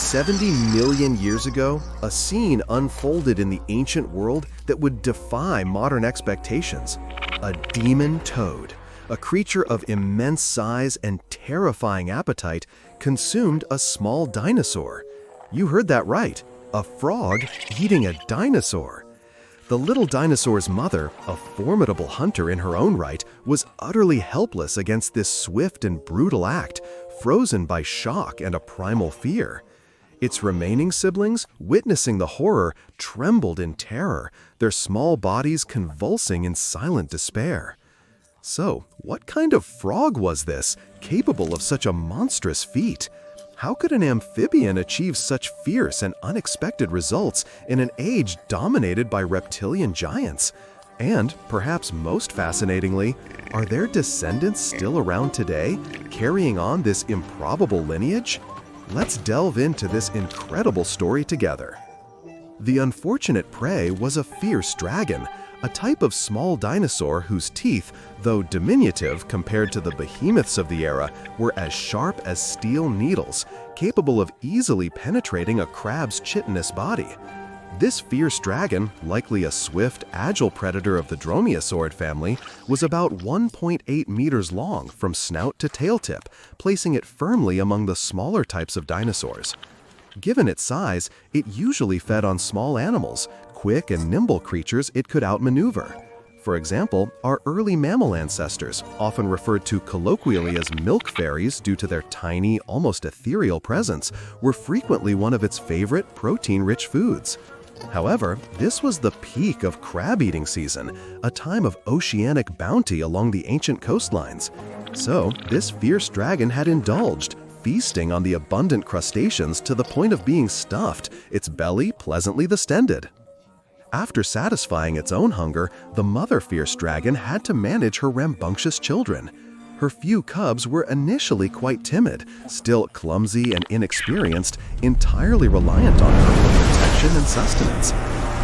70 million years ago, a scene unfolded in the ancient world that would defy modern expectations. A demon toad, a creature of immense size and terrifying appetite, consumed a small dinosaur. You heard that right, a frog eating a dinosaur. The little dinosaur's mother, a formidable hunter in her own right, was utterly helpless against this swift and brutal act, frozen by shock and a primal fear. Its remaining siblings, witnessing the horror, trembled in terror, their small bodies convulsing in silent despair. So, what kind of frog was this, capable of such a monstrous feat? How could an amphibian achieve such fierce and unexpected results in an age dominated by reptilian giants? And, perhaps most fascinatingly, are their descendants still around today, carrying on this improbable lineage? Let's delve into this incredible story together. The unfortunate prey was a fierce dragon, a type of small dinosaur whose teeth, though diminutive compared to the behemoths of the era, were as sharp as steel needles, capable of easily penetrating a crab's chitinous body. This fierce dragon, likely a swift, agile predator of the dromaeosaurid family, was about 1.8 meters long from snout to tail tip, placing it firmly among the smaller types of dinosaurs. Given its size, it usually fed on small animals, quick and nimble creatures it could outmaneuver. For example, our early mammal ancestors, often referred to colloquially as milk fairies due to their tiny, almost ethereal presence, were frequently one of its favorite protein-rich foods. However, this was the peak of crab-eating season, a time of oceanic bounty along the ancient coastlines. So, this fierce dragon had indulged, feasting on the abundant crustaceans to the point of being stuffed, its belly pleasantly distended. After satisfying its own hunger, the mother fierce dragon had to manage her rambunctious children. Her few cubs were initially quite timid, still clumsy and inexperienced, entirely reliant on her for protection and sustenance.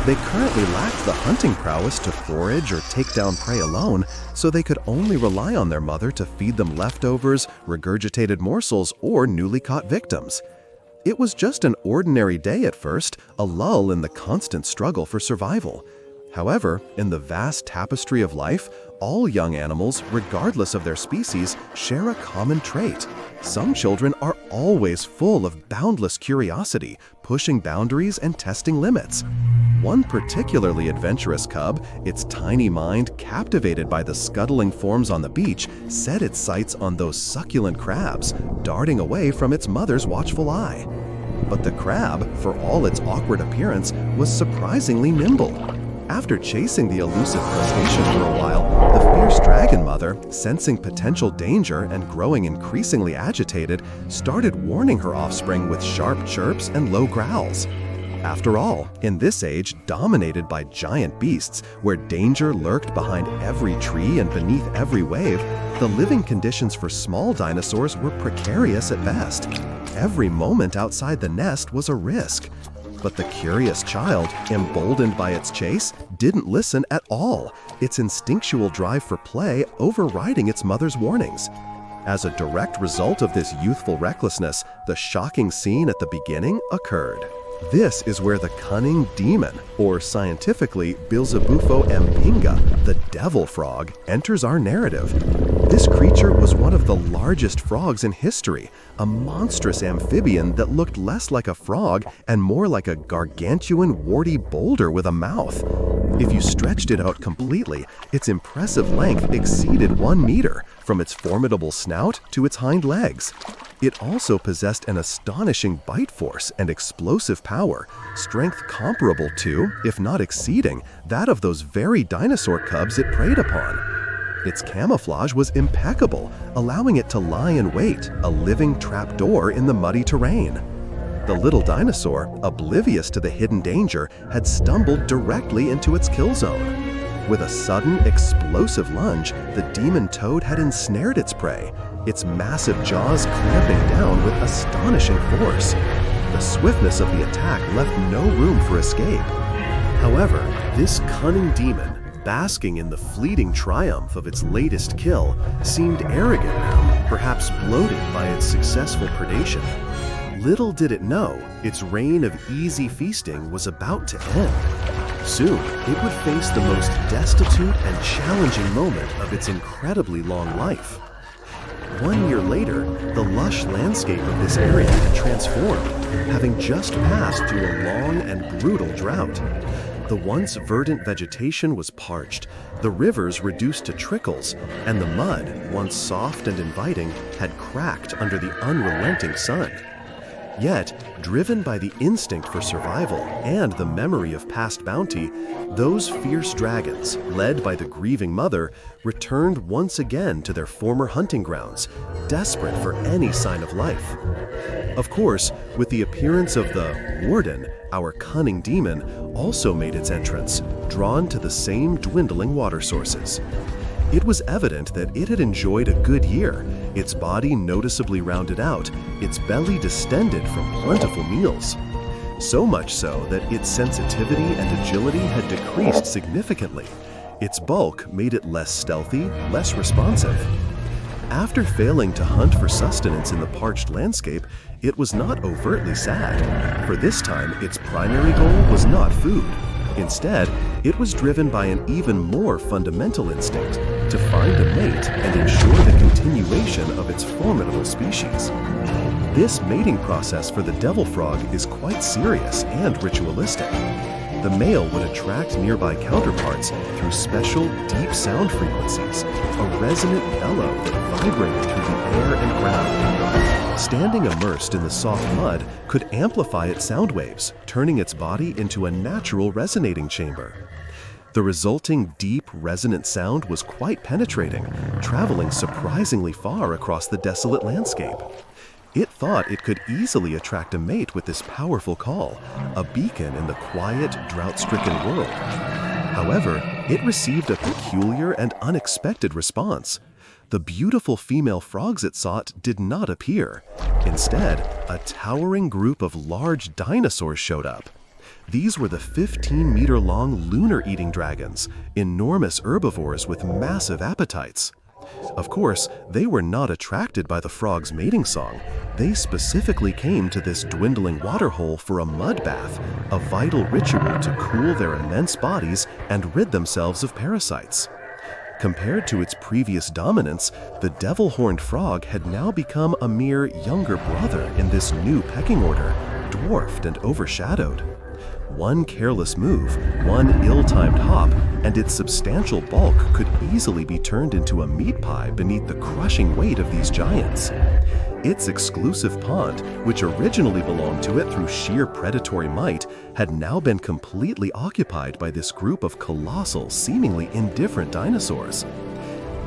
They currently lacked the hunting prowess to forage or take down prey alone, so they could only rely on their mother to feed them leftovers, regurgitated morsels, or newly caught victims. It was just an ordinary day at first, a lull in the constant struggle for survival. However, in the vast tapestry of life, all young animals, regardless of their species, share a common trait. Some children are always full of boundless curiosity, pushing boundaries and testing limits. One particularly adventurous cub, its tiny mind captivated by the scuttling forms on the beach, set its sights on those succulent crabs, darting away from its mother's watchful eye. But the crab, for all its awkward appearance, was surprisingly nimble. After chasing the elusive crustacean for a while, the fierce dragon mother, sensing potential danger and growing increasingly agitated, started warning her offspring with sharp chirps and low growls. After all, in this age dominated by giant beasts, where danger lurked behind every tree and beneath every wave, the living conditions for small dinosaurs were precarious at best. Every moment outside the nest was a risk. But the curious child, emboldened by its chase, didn't listen at all, its instinctual drive for play overriding its mother's warnings. As a direct result of this youthful recklessness, the shocking scene at the beginning occurred. This is where the cunning demon, or scientifically Beelzebufo ampinga, the devil frog, enters our narrative. This creature was one of the largest frogs in history, a monstrous amphibian that looked less like a frog and more like a gargantuan warty boulder with a mouth. If you stretched it out completely, its impressive length exceeded 1 meter, from its formidable snout to its hind legs. It also possessed an astonishing bite force and explosive power, strength comparable to, if not exceeding, that of those very dinosaur cubs it preyed upon. Its camouflage was impeccable, allowing it to lie in wait, a living trapdoor in the muddy terrain. The little dinosaur, oblivious to the hidden danger, had stumbled directly into its kill zone. With a sudden, explosive lunge, the demon toad had ensnared its prey, its massive jaws clamping down with astonishing force. The swiftness of the attack left no room for escape. However, this cunning demon, basking in the fleeting triumph of its latest kill, seemed arrogant now, perhaps bloated by its successful predation. Little did it know, its reign of easy feasting was about to end. Soon, it would face the most destitute and challenging moment of its incredibly long life. 1 year later, the lush landscape of this area had transformed, having just passed through a long and brutal drought. The once verdant vegetation was parched, the rivers reduced to trickles, and the mud, once soft and inviting, had cracked under the unrelenting sun. Yet, driven by the instinct for survival and the memory of past bounty, those fierce dragons, led by the grieving mother, returned once again to their former hunting grounds, desperate for any sign of life. Of course, with the appearance of the warden, our cunning demon also made its entrance, drawn to the same dwindling water sources. It was evident that it had enjoyed a good year, its body noticeably rounded out, its belly distended from plentiful meals. So much so that its sensitivity and agility had decreased significantly. Its bulk made it less stealthy, less responsive. After failing to hunt for sustenance in the parched landscape, it was not overtly sad, for this time its primary goal was not food. Instead, it was driven by an even more fundamental instinct to find a mate and ensure the continuation of its formidable species. This mating process for the devil frog is quite serious and ritualistic. The male would attract nearby counterparts through special deep sound frequencies, a resonant bellow that vibrated through the air and ground. Standing immersed in the soft mud could amplify its sound waves, turning its body into a natural resonating chamber. The resulting deep, resonant sound was quite penetrating, traveling surprisingly far across the desolate landscape. It thought it could easily attract a mate with this powerful call, a beacon in the quiet, drought-stricken world. However, it received a peculiar and unexpected response. The beautiful female frogs it sought did not appear. Instead, a towering group of large dinosaurs showed up. These were the 15-meter-long lunar-eating dragons, enormous herbivores with massive appetites. Of course, they were not attracted by the frog's mating song. They specifically came to this dwindling waterhole for a mud bath, a vital ritual to cool their immense bodies and rid themselves of parasites. Compared to its previous dominance, the devil-horned frog had now become a mere younger brother in this new pecking order, dwarfed and overshadowed. One careless move, one ill-timed hop, and its substantial bulk could easily be turned into a meat pie beneath the crushing weight of these giants. Its exclusive pond, which originally belonged to it through sheer predatory might, had now been completely occupied by this group of colossal, seemingly indifferent dinosaurs.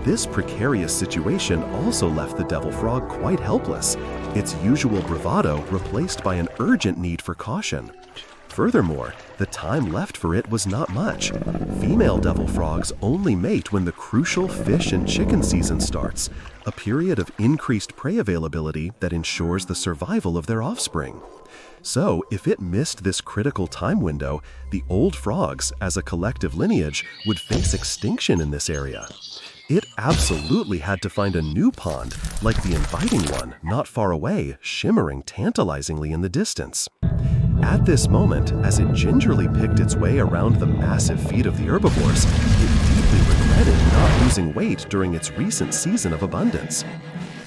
This precarious situation also left the devil frog quite helpless, its usual bravado replaced by an urgent need for caution. Furthermore, the time left for it was not much. Female devil frogs only mate when the crucial fish and chicken season starts, a period of increased prey availability that ensures the survival of their offspring. So, if it missed this critical time window, the old frogs, as a collective lineage, would face extinction in this area. It absolutely had to find a new pond, like the inviting one, not far away, shimmering tantalizingly in the distance. At this moment, as it gingerly picked its way around the massive feet of the herbivores, it deeply regretted not losing weight during its recent season of abundance.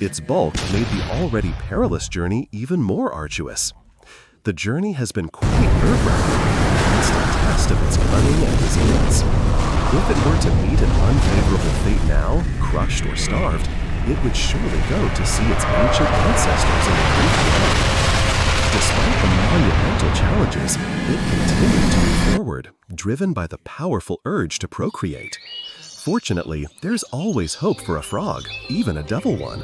Its bulk made the already perilous journey even more arduous. The journey has been quite nerve-wracking, a constant test of its cunning and resilience. If it were to meet an unfavorable fate now, crushed or starved, it would surely go to see its ancient ancestors in the great beyond. Despite the monumental challenges, it continued to move forward, driven by the powerful urge to procreate. Fortunately, there's always hope for a frog, even a devil one.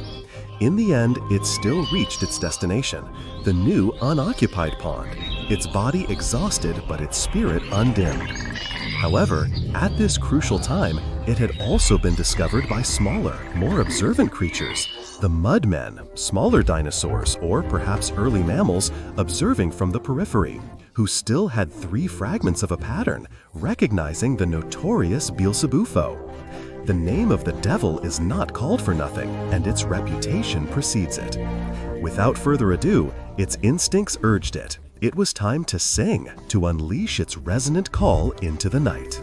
In the end, it still reached its destination, the new unoccupied pond, its body exhausted but its spirit undimmed. However, at this crucial time, it had also been discovered by smaller, more observant creatures, the mudmen, smaller dinosaurs, or perhaps early mammals observing from the periphery, who still had 3 fragments of a pattern, recognizing the notorious Beelzebufo. The name of the devil is not called for nothing, and its reputation precedes it. Without further ado, its instincts urged it. It was time to sing, to unleash its resonant call into the night.